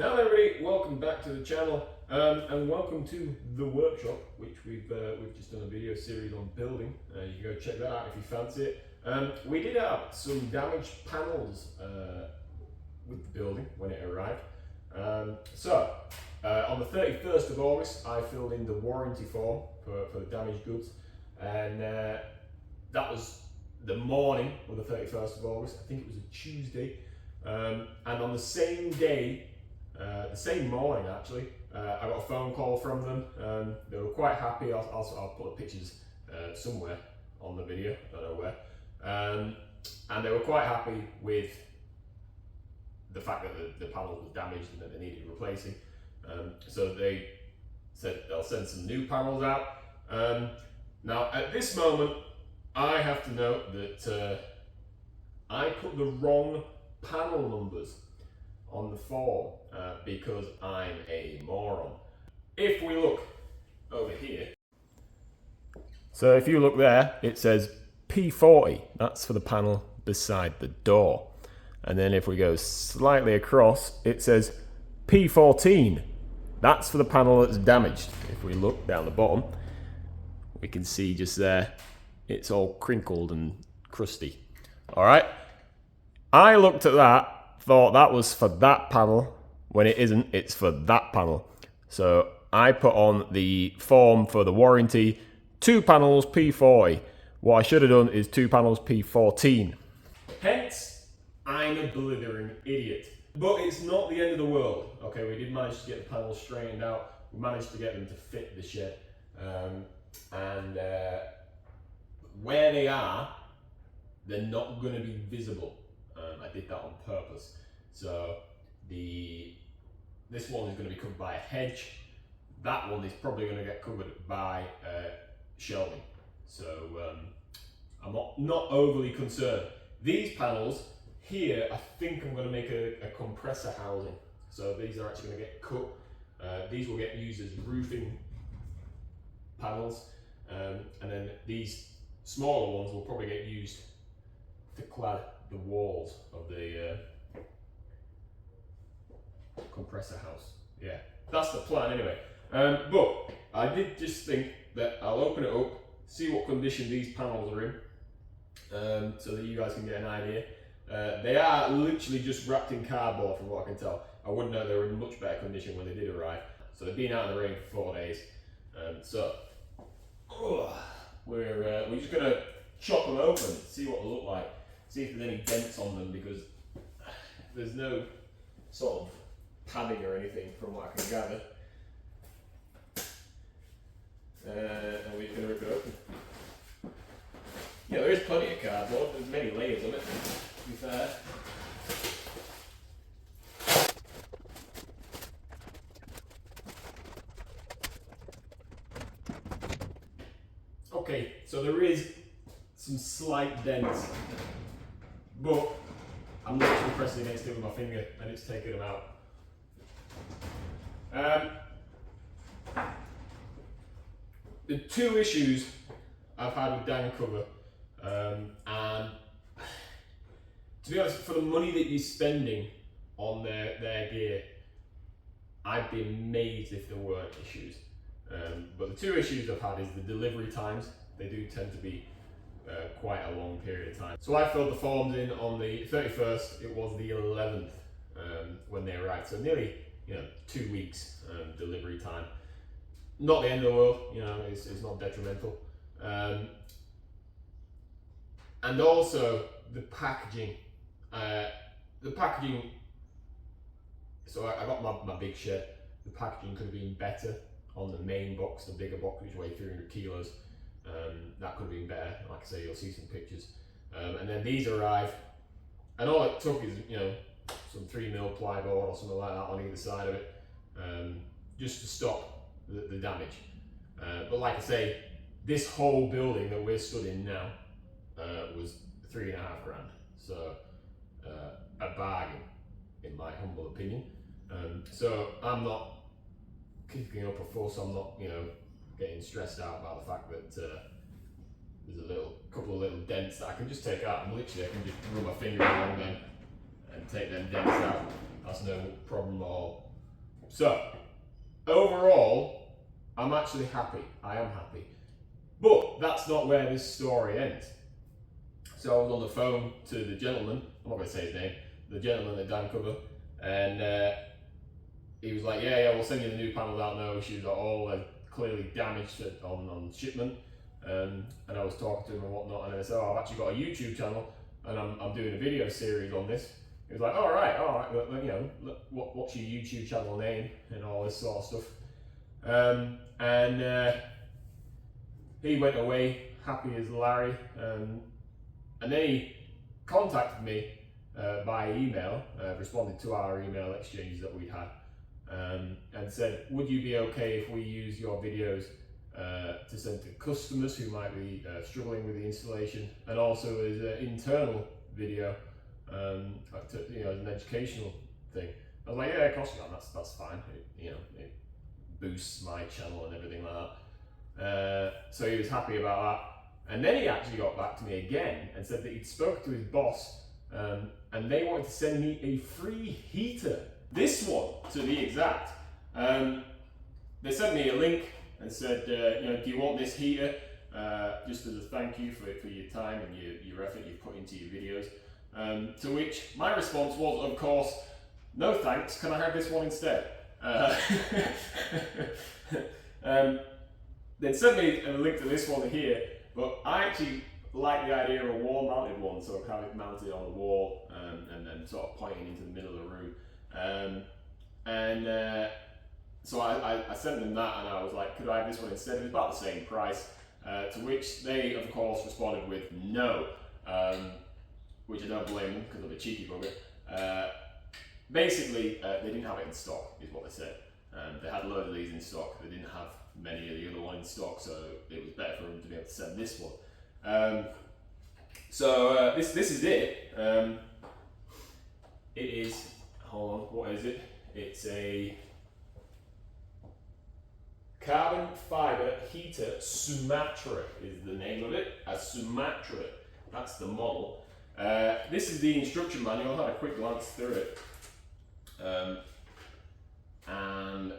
Now everybody, welcome back to the channel and welcome to the workshop, which we've just done a video series on building. You can go check that out if you fancy it. We did have some damaged panels with the building when it arrived. On the 31st of August I filled in the warranty form for the damaged goods, and that was the morning of the 31st of August. I think it was a Tuesday, and on the same day, the same morning actually, I got a phone call from them. They were quite happy. I'll put the pictures somewhere on the video, I don't know where. And they were quite happy with the fact that the panel was damaged and that they needed replacing. So they said they'll send some new panels out. Now at this moment, I have to note that I put the wrong panel numbers on the form because I'm a moron. If we look over here, so if you look there, it says P40, that's for the panel beside the door. And then if we go slightly across, it says P14, that's for the panel that's damaged. If we look down the bottom, we can see just there, it's all crinkled and crusty. All right, I looked at that, thought that was for that panel, when it isn't, it's for that panel. So I put on the form for the warranty 2 panels P40. What I should have done is 2 panels P14. Hence, I'm a blithering idiot. But it's not the end of the world. Okay, we did manage to get the panels straightened out. We managed to get them to fit the shed. Where they are, they're not going to be visible. I did that on purpose. So this one is going to be covered by a hedge. That one is probably going to get covered by shelving. So I'm not overly concerned. These panels here, I think I'm going to make a compressor housing. So these are actually going to get cut. These will get used as roofing panels, and then these smaller ones will probably get used to clad the walls of the compressor house. Yeah, that's the plan anyway. But I did just think that I'll open it up, see what condition these panels are in, so that you guys can get an idea. They are literally just wrapped in cardboard from what I can tell. I wouldn't know they were in much better condition when they did arrive. So they've been out in the rain for 4 days. We're just gonna chop them open, see what they look like, see if there's any dents on them, because there's no sort of padding or anything from what I can gather. And we're just going to rip it open. Yeah, there is plenty of cardboard, there's many layers of it, to be fair. Okay, so there is some slight dents, but I'm literally pressing against it with my finger and it's taking them out. The 2 issues I've had with Dancover, and to be honest, for the money that you're spending on their gear, I'd be amazed if there weren't issues. But the 2 issues I've had is the delivery times. They do tend to be quite a long period of time. So I filled the forms in on the 31st, it was the 11th when they arrived. So nearly 2 weeks delivery time. Not the end of the world, it's not detrimental. And also the packaging. So I got my big shed. The packaging could have been better on the main box, the bigger box, which weighed 300 kilos. That could have been better. Like I say, you'll see some pictures. And then these arrive, and all it took is some 3mm plyboard or something like that on either side of it, just to stop the damage. But like I say, this whole building that we're stood in now was $3.5 grand. So a bargain, in my humble opinion. So I'm not kicking up a fuss. I'm not getting stressed out about the fact that there's a couple of little dents that I can just take out, and literally I can just run my finger along them and take them dents out. That's no problem at all. So, overall, I'm actually happy. I am happy. But that's not where this story ends. So I was on the phone to the gentleman, I'm not going to say his name, the gentleman at Dancover, and he was like, yeah, we'll send you the new panels out, no issues at all, they're clearly damaged on shipment. And I was talking to him and whatnot, and I said, oh, I've actually got a YouTube channel, and I'm doing a video series on this. He was like, all right, you know, what's your YouTube channel name, and all this sort of stuff. He went away happy as Larry, and then he contacted me by email, responded to our email exchanges that we'd had, and said, would you be okay if we use your videos to send to customers who might be struggling with the installation, and also as an internal video, you know, as an educational thing. I was like, yeah, of course you can, that's fine. It boosts my channel and everything like that. So he was happy about that. And then he actually got back to me again and said that he'd spoken to his boss, and they wanted to send me a free heater. This one, to be exact. They sent me a link and said, you know, do you want this heater? Just as a thank you for your time and your effort you've put into your videos. To which my response was, of course, no thanks, can I have this one instead? They'd sent me a link to this one here, but I actually like the idea of a wall-mounted one, so I have it mounted on the wall and then sort of pointing into the middle of the room. So I sent them that, and I was like, could I have this one instead? It was about the same price, to which they, of course, responded with no, which I don't blame them because I'm a cheeky bugger. Basically, they didn't have it in stock, is what they said. They had a load of these in stock. They didn't have many of the other ones in stock, so it was better for them to be able to send this one. This is it. It is, hold on, what is it? It's a carbon fiber heater Sumatra is the name of it. A Sumatra, that's the model. This is the instruction manual. I had a quick glance through it. And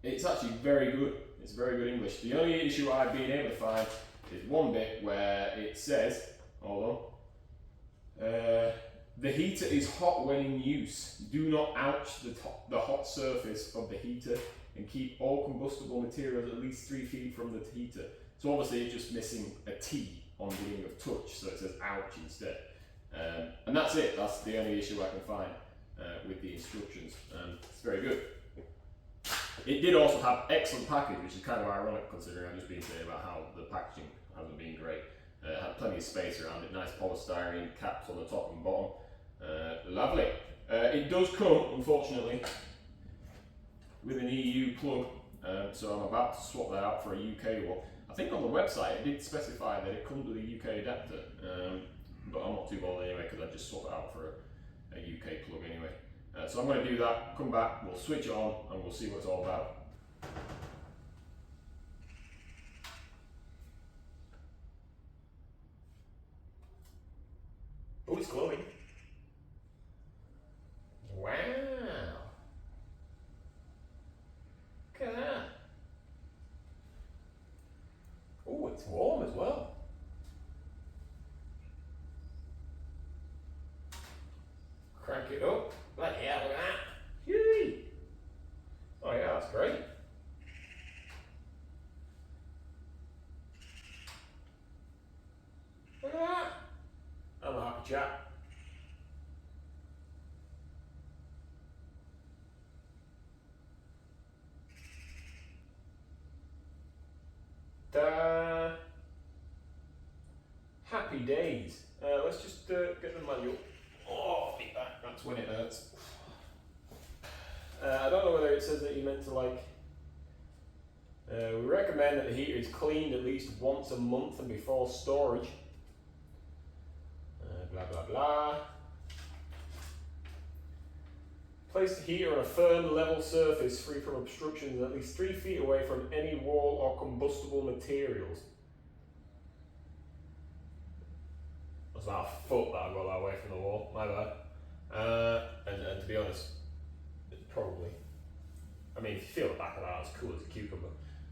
it's actually very good. It's very good English. The only issue I've been able to find is one bit where it says, hold on, the heater is hot when in use. Do not ouch the hot surface of the heater and keep all combustible materials at least 3 feet from the heater. So obviously it's just missing a T on the beginning of touch, so it says ouch instead. And that's it. That's the only issue I can find with the instructions. It's very good. It did also have excellent package, which is kind of ironic considering I've just been saying about how the packaging hasn't been great. It had plenty of space around it, nice polystyrene caps on the top and bottom. Lovely. It does come, unfortunately, with an EU plug, so I'm about to swap that out for a UK one. I think on the website it did specify that it comes with a UK adapter, but I'm not too bothered anyway because I just swap it out for a UK plug anyway. So I'm going to do that, come back, we'll switch it on and we'll see what it's all about. Oh, it's glowing. Wow. Look at that. Oh, it's warm as well. Crank it up. Bloody hell, look at that. Yay. Oh yeah, that's great. Look at that. I'm a happy chap. Ta. Happy days. Let's just get the manual. Oh, feet back. That's when it hurts. I don't know whether it says that you meant to like. We recommend that the heater is cleaned at least once a month and before storage. Blah blah blah. Place the heater on a firm, level surface free from obstructions at least 3 feet away from any wall or combustible materials. That's about a foot that I got that way from the wall, my bad. And to be honest, it's probably I mean, if you feel the back of that, it's cool as a cucumber.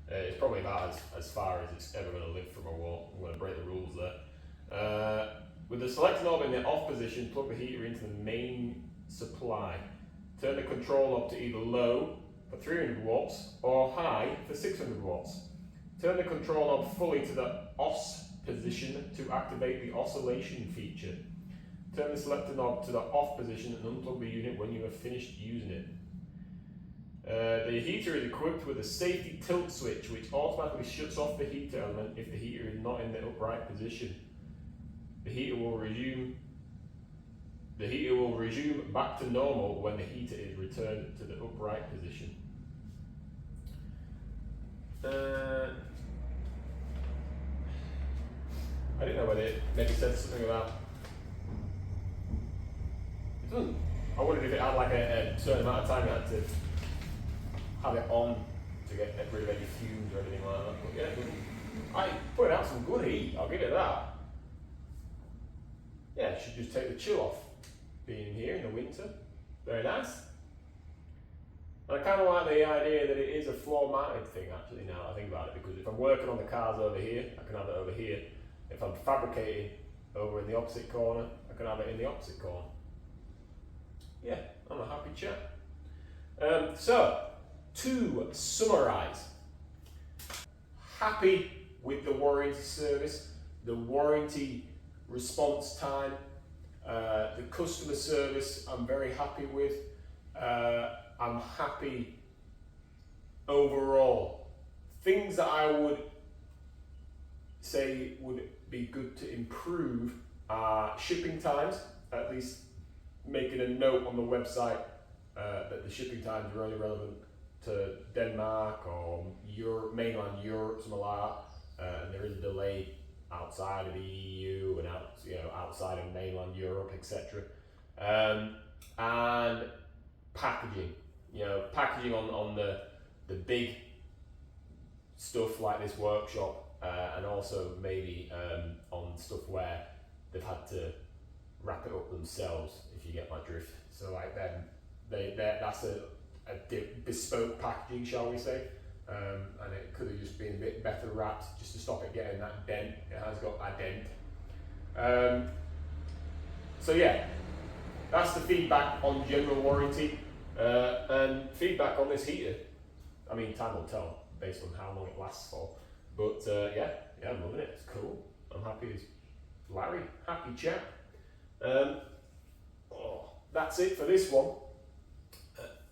It's probably about as far as it's ever going to live from a wall. I'm going to break the rules there. With the select knob in the off position, plug the heater into the main supply. Turn the control knob to either low for 300 watts or high for 600 watts. Turn the control knob fully to the OS position to activate the oscillation feature. Turn the selector knob to the off position and unplug the unit when you have finished using it. The heater is equipped with a safety tilt switch which automatically shuts off the heater element if the heater is not in the upright position. The heater will resume back to normal when the heater is returned to the upright position. I didn't know whether it maybe said something about. It doesn't. I wondered if it had like a certain amount of time you had to have it on to get rid of any fumes or anything like that. But yeah, I put out some good heat, I'll give it that. Yeah, it should just take the chill off being here in the winter. Very nice. And I kind of like the idea that it is a floor mounted thing actually now that I think about it, because if I'm working on the cars over here, I can have it over here. If I'm fabricating over in the opposite corner, I can have it in the opposite corner. Yeah, I'm a happy chap. So, to summarise, happy with the warranty service, the warranty response time, the customer service I'm very happy with. I'm happy overall. Things that I would say would be good to improve are shipping times, at least making a note on the website that the shipping times are only relevant to Denmark or Europe, mainland Europe, something like that, and there is a delay outside of the EU and outside of mainland Europe, etc. And packaging, packaging on the big stuff like this workshop, and also maybe on stuff where they've had to wrap it up themselves, if you get my drift. So like that's a bespoke packaging, shall we say, and it could have just been a bit better wrapped just to stop it getting that dent. It has got a dent. So yeah, that's the feedback on general warranty, and feedback on this heater. I mean, time will tell based on how long it lasts for, but yeah, I'm loving it. It's cool. I'm happy as Larry, happy chap. That's it for this one.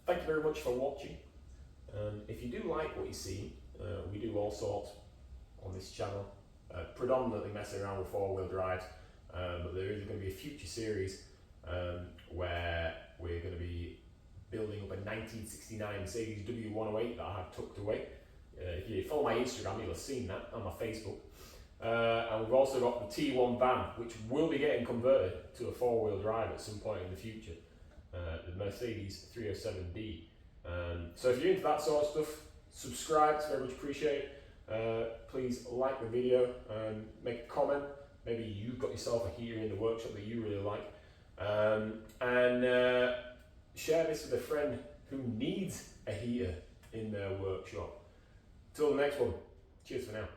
Thank you very much for watching. If you do like what you see, we do all sorts on this channel, predominantly messing around with four-wheel drives, but there is going to be a future series where we're going to be building up a 1969 Mercedes W108 that I have tucked away. If you follow my Instagram, you'll have seen that on my Facebook. And we've also got the T1 van, which will be getting converted to a four-wheel drive at some point in the future, the Mercedes 307D. So if you're into that sort of stuff, subscribe, it's very much appreciated. Please like the video, make a comment. Maybe you've got yourself a heater in the workshop that you really like. And share this with a friend who needs a heater in their workshop. Till the next one, cheers for now.